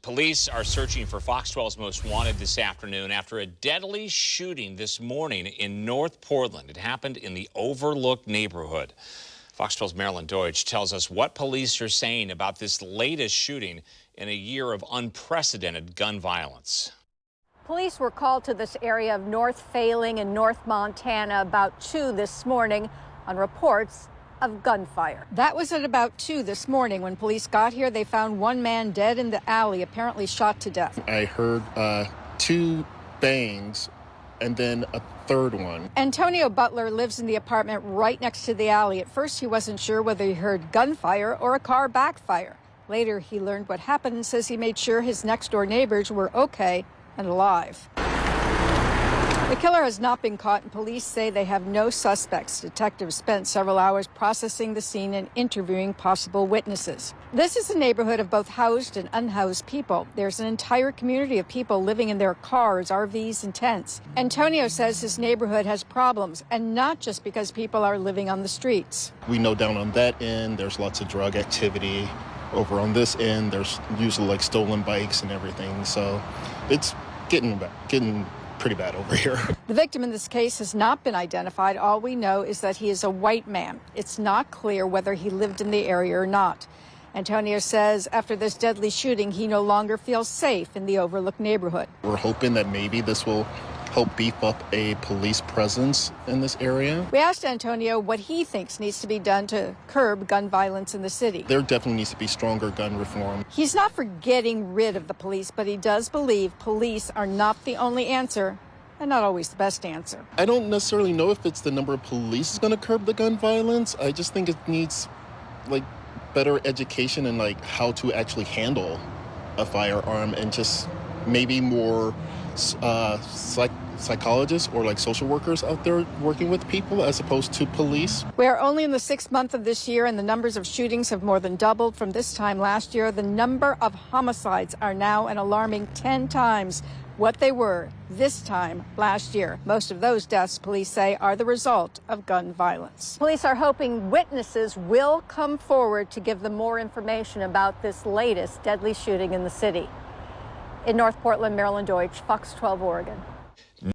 Police are searching for Fox 12's most wanted this afternoon after a deadly shooting this morning in North Portland. It happened in the Overlook neighborhood. Fox 12's Marilyn Deutsch tells us what police are saying about this latest shooting in a year of unprecedented gun violence. Police were called to this area of North Failing in North Montana about 2 this morning on reports of gunfire. That was at about 2 this morning. When police got here, they found one man dead in the alley, apparently shot to death. I heard 2 bangs and then a third one. Antonio Butler lives in the apartment right next to the alley. At first, he wasn't sure whether he heard gunfire or a car backfire. Later, he learned what happened and says he made sure his next-door neighbors were okay and alive. The killer has not been caught, and police say they have no suspects. Detectives spent several hours processing the scene and interviewing possible witnesses. This is a neighborhood of both housed and unhoused people. There's an entire community of people living in their cars, RVs, and tents. Antonio says his neighborhood has problems, and not just because people are living on the streets. We know down on that end, there's lots of drug activity. Over on this end, there's usually like stolen bikes and everything. So it's getting pretty bad over here. The victim in this case has not been identified. All we know is that he is a white man. It's not clear whether he lived in the area or not. Antonio says after this deadly shooting, he no longer feels safe in the Overlook neighborhood. We're hoping that maybe this will help beef up a police presence in this area. We asked Antonio what he thinks needs to be done to curb gun violence in the city. There definitely needs to be stronger gun reform. He's not for getting rid of the police, but he does believe police are not the only answer and not always the best answer. I don't necessarily know if it's the number of police is going to curb the gun violence. I just think it needs like better education and like how to actually handle a firearm, and just maybe more psychologists or like social workers out there working with people as opposed to police. We are only in the 6th month of this year, and the numbers of shootings have more than doubled from this time last year. The number of homicides are now an alarming 10 times what they were this time last year. Most of those deaths, police say, are the result of gun violence. Police are hoping witnesses will come forward to give them more information about this latest deadly shooting in the city. In North Portland, Marilyn Deutsch, Fox 12 Oregon.